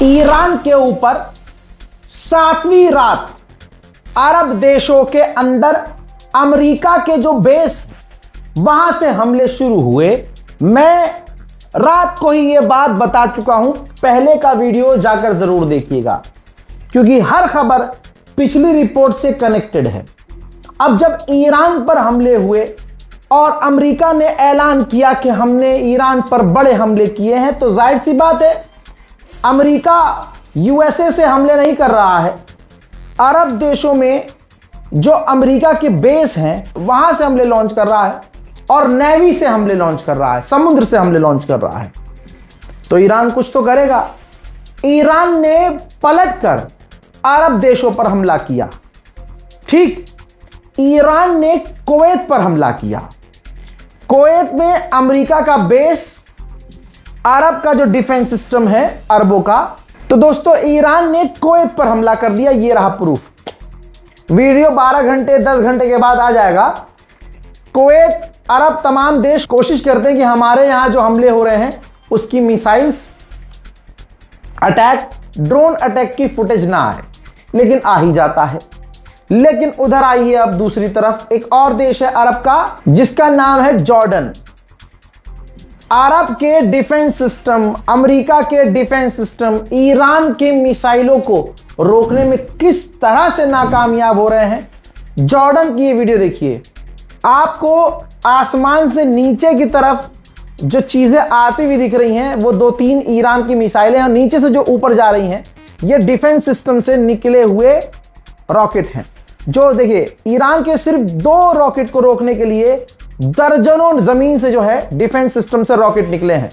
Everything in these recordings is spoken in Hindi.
ईरान के ऊपर 7वीं रात अरब देशों के अंदर अमेरिका के जो बेस वहां से हमले शुरू हुए। मैं रात को ही यह बात बता चुका हूं, पहले का वीडियो जाकर जरूर देखिएगा क्योंकि हर खबर पिछली रिपोर्ट से कनेक्टेड है। अब जब ईरान पर हमले हुए और अमेरिका ने ऐलान किया कि हमने ईरान पर बड़े हमले किए हैं, तो जाहिर सी बात है अमेरिका यूएसए से हमले नहीं कर रहा है, अरब देशों में जो अमेरिका के बेस हैं वहां से हमले लॉन्च कर रहा है और नेवी से हमले लॉन्च कर रहा है, समुद्र से हमले लॉन्च कर रहा है। तो ईरान कुछ तो करेगा। ईरान ने पलटकर अरब देशों पर हमला किया। ठीक, ईरान ने कुवैत पर हमला किया। कुवैत में अमेरिका का बेस, अरब का जो डिफेंस सिस्टम है अरबों का, तो दोस्तों ईरान ने कुवैत पर हमला कर दिया। ये रहा प्रूफ। वीडियो 12 घंटे 10 घंटे के बाद आ जाएगा। कुवैत, अरब तमाम देश कोशिश करते हैं कि हमारे यहां जो हमले हो रहे हैं उसकी मिसाइल्स अटैक, ड्रोन अटैक की फुटेज ना आए, लेकिन आ ही जाता है। लेकिन उधर आइए, अब दूसरी तरफ एक और देश है अरब का जिसका नाम है जॉर्डन। अरब के डिफेंस सिस्टम, अमेरिका के डिफेंस सिस्टम ईरान के मिसाइलों को रोकने में किस तरह से नाकामयाब हो रहे हैं। जॉर्डन की ये वीडियो देखिए, आपको आसमान से नीचे की तरफ जो चीजें आती हुई दिख रही हैं वो 2-3 ईरान की मिसाइलें हैं, नीचे से जो ऊपर जा रही हैं ये डिफेंस सिस्टम से निकले हुए रॉकेट हैं। जो देखिए, ईरान के सिर्फ 2 रॉकेट को रोकने के लिए दर्जनों जमीन से जो है डिफेंस सिस्टम से रॉकेट निकले हैं,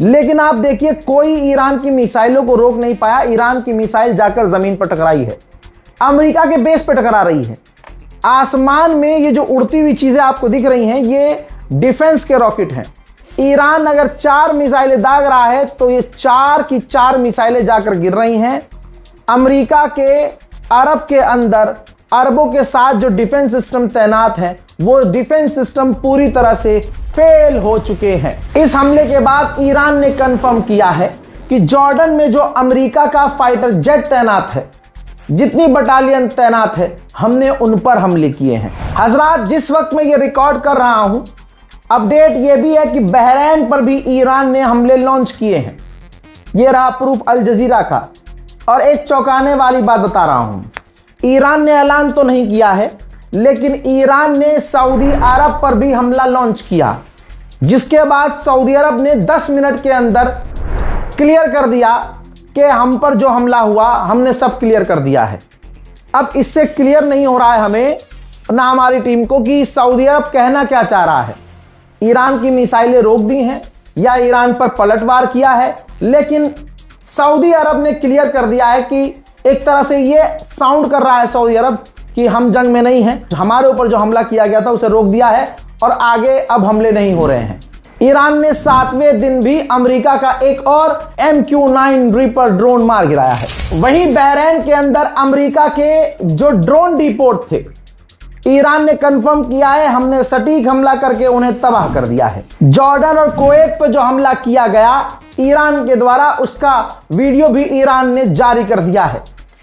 लेकिन आप देखिए कोई ईरान की मिसाइलों को रोक नहीं पाया। ईरान की मिसाइल जाकर जमीन पर टकराई है, अमेरिका के बेस पर टकरा रही है। आसमान में ये जो उड़ती हुई चीजें आपको दिख रही हैं ये डिफेंस के रॉकेट हैं। ईरान अगर 4 मिसाइलें दाग रहा है तो ये 4 की 4 मिसाइलें जाकर गिर रही हैं। अमेरिका के अरब के अंदर अरबों के साथ जो डिफेंस सिस्टम तैनात हैं वो डिफेंस सिस्टम पूरी तरह से फेल हो चुके हैं। इस हमले के बाद ईरान ने कंफर्म किया है कि जॉर्डन में जो अमेरिका का फाइटर जेट तैनात है, जितनी बटालियन तैनात है, हमने उन पर हमले किए हैं। हजरात, जिस वक्त मैं ये रिकॉर्ड कर रहा हूं, अपडेट ये भी है कि बहरैन पर भी ईरान ने हमले लॉन्च किए हैं। ये रहा प्रूफ अल जजीरा का। और एक चौंकाने वाली बात बता रहा हूं, ईरान ने ऐलान तो नहीं किया है, लेकिन ईरान ने सऊदी अरब पर भी हमला लॉन्च किया, जिसके बाद सऊदी अरब ने 10 मिनट के अंदर क्लियर कर दिया कि हम पर जो हमला हुआ हमने सब क्लियर कर दिया है। अब इससे क्लियर नहीं हो रहा है हमें ना हमारी टीम को कि सऊदी अरब कहना क्या चाह रहा है। ईरान की मिसाइलें रोक दी हैं या ईरान पर पलटवार किया है, लेकिन सऊदी अरब ने क्लियर कर दिया है कि एक तरह से ये साउंड कर रहा है सऊदी अरब कि हम जंग में नहीं हैं, हमारे ऊपर जो हमला किया गया था उसे रोक दिया है और आगे अब हमले नहीं हो रहे हैं। ईरान ने 7वें दिन भी अमेरिका का एक और MQ-9 रीपर ड्रोन मार गिराया है। वहीं बहरैन के अंदर अमेरिका के जो ड्रोन डिपोट थे, ईरान ने कंफर्म किया है हमने सटीक हमला करके उन्हें तबाह कर दिया है। जॉर्डन और कुवैत पर जो हमला किया गया ईरान के द्वारा, उसका वीडियो भी ईरान ने जारी कर दिया है।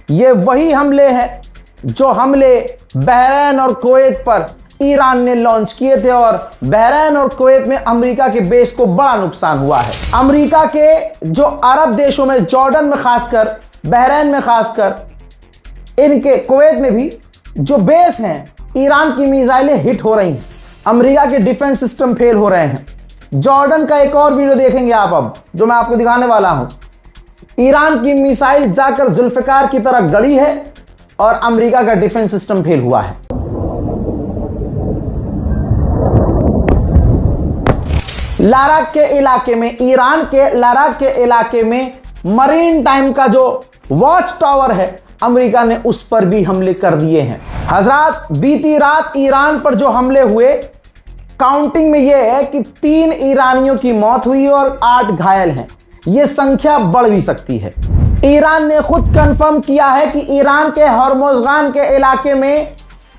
ये वही हमले हैं जो हमले बहरैन और कुवैत पर ईरान ने लॉन्च किए थे और बहरैन और कुवैत में अमेरिका के बेस को बड़ा नुकसान हुआ है। अमेरिका के जो अरब देशों में, जॉर्डन में खासकर, बहरैन में खासकर, इनके कुवैत में भी जो बेस हैं ईरान की मिसाइलें हिट हो रही हैं, अमेरिका के डिफेंस सिस्टम फेल हो रहे हैं। जॉर्डन का एक और वीडियो देखेंगे आप अब, जो मैं आपको दिखाने वाला हूं। ईरान की मिसाइल जाकर जुल्फिकार की तरह गड़ी है और अमेरिका का डिफेंस सिस्टम फेल हुआ है। लाराक के इलाके में, ईरान के लाराक के इलाके में मरीन टाइम का जो वॉच टावर है, अमेरिका ने उस पर भी हमले कर दिए हैं। हजरात, बीती रात ईरान पर जो हमले हुए, काउंटिंग में यह है कि 3 ईरानियों की मौत हुई और 8 घायल हैं। यह संख्या बढ़ भी सकती है। ईरान ने खुद कंफर्म किया है कि ईरान के हॉर्मुज़गान के इलाके में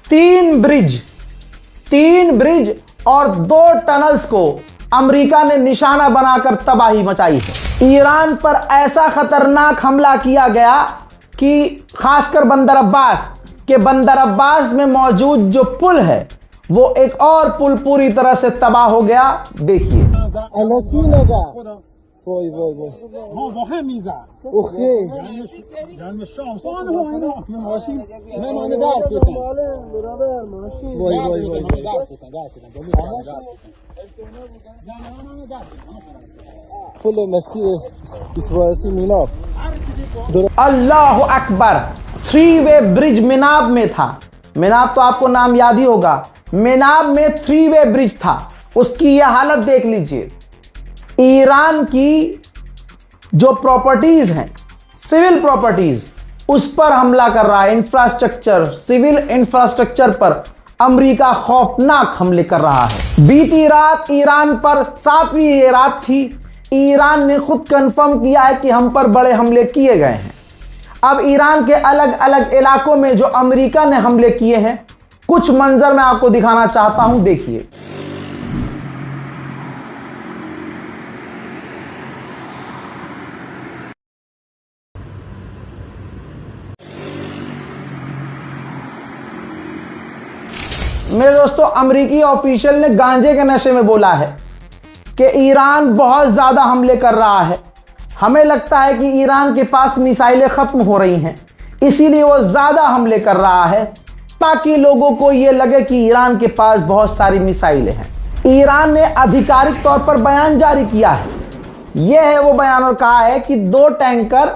3 ब्रिज और 2 टनल्स को अमेरिका ने निशाना बनाकर तबाही मचाई है। ईरान पर ऐसा खतरनाक हमला किया गया कि खासकर बंदर अब्बास में मौजूद जो पुल है वो एक और पुल पूरी तरह से तबाह हो गया। देखिए अल्लाह अकबर। 3-वे ब्रिज मिनाब में था। मिनाब तो आपको नाम याद ही होगा। मिनाब में 3-वे ब्रिज था। उसकी यह हालत देख लीजिए। ईरान की जो प्रॉपर्टीज हैं, सिविल प्रॉपर्टीज, उस पर हमला कर रहा है। इंफ्रास्ट्रक्चर, सिविल इंफ्रास्ट्रक्चर पर अमेरिका खौफनाक हमले कर रहा है। बीती रात ईरान पर 7वीं ये रात थी। ईरान ने खुद कंफर्म किया है कि हम पर बड़े हमले किए गए हैं। अब ईरान के अलग अलग इलाकों में जो अमेरिका ने हमले किए हैं, कुछ मंजर मैं आपको दिखाना चाहता हूं। देखिए मेरे दोस्तों, अमेरिकी ऑफिशियल ने गांजे के नशे में बोला है कि ईरान बहुत ज्यादा हमले कर रहा है। हमें लगता है कि ईरान के पास मिसाइलें खत्म हो रही हैं, इसीलिए वो ज्यादा हमले कर रहा है ताकि लोगों को यह लगे कि ईरान के पास बहुत सारी मिसाइलें हैं। ईरान ने आधिकारिक तौर पर बयान जारी किया है। यह है वो बयान, और कहा है कि 2 टैंकर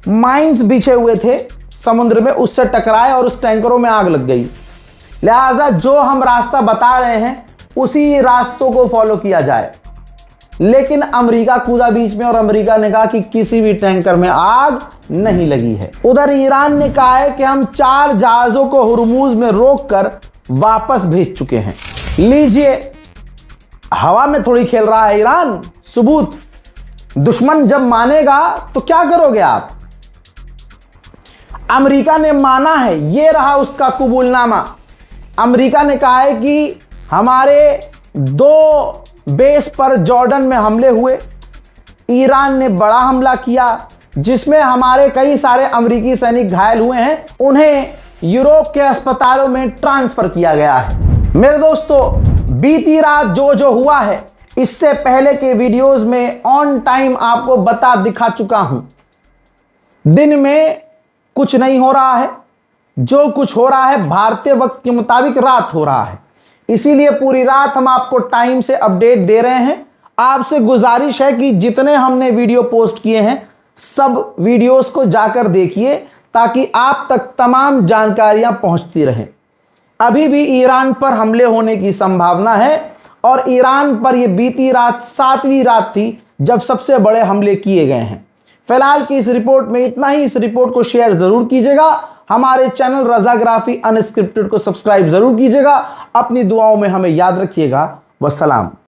माइंस बिछे हुए थे समुद्र में, उससे टकराए और उस टैंकरों में आग लग गई। लिहाजा जो हम रास्ता बता रहे हैं उसी रास्तों को फॉलो किया जाए। लेकिन अमेरिका कूदा बीच में और अमेरिका ने कहा कि किसी भी टैंकर में आग नहीं लगी है। उधर ईरान ने कहा है कि हम 4 जहाजों को हुर्मुज में रोककर वापस भेज चुके हैं। लीजिए, हवा में थोड़ी खेल रहा है ईरान। सबूत, दुश्मन जब मानेगा तो क्या करोगे आप। अमेरिका ने माना है, यह रहा उसका कबूलनामा। अमेरिका ने कहा है कि हमारे 2 बेस पर जॉर्डन में हमले हुए। ईरान ने बड़ा हमला किया जिसमें हमारे कई सारे अमेरिकी सैनिक घायल हुए हैं। उन्हें यूरोप के अस्पतालों में ट्रांसफर किया गया है। मेरे दोस्तों, बीती रात जो हुआ है, इससे पहले के वीडियोस में ऑन टाइम आपको बता दिखा चुका हूं। दिन में कुछ नहीं हो रहा है, जो कुछ हो रहा है भारतीय वक्त के मुताबिक रात हो रहा है। इसीलिए पूरी रात हम आपको टाइम से अपडेट दे रहे हैं। आपसे गुजारिश है कि जितने हमने वीडियो पोस्ट किए हैं सब वीडियोस को जाकर देखिए ताकि आप तक तमाम जानकारियां पहुंचती रहें। अभी भी ईरान पर हमले होने की संभावना है और ईरान पर यह बीती रात 7वीं रात थी जब सबसे बड़े हमले किए गए हैं। फिलहाल की इस रिपोर्ट में इतना ही। इस रिपोर्ट को शेयर जरूर कीजिएगा। हमारे चैनल रज़ाग्राफी अनस्क्रिप्टेड को सब्सक्राइब जरूर कीजिएगा। अपनी दुआओं में हमें याद रखिएगा। वस्सलाम।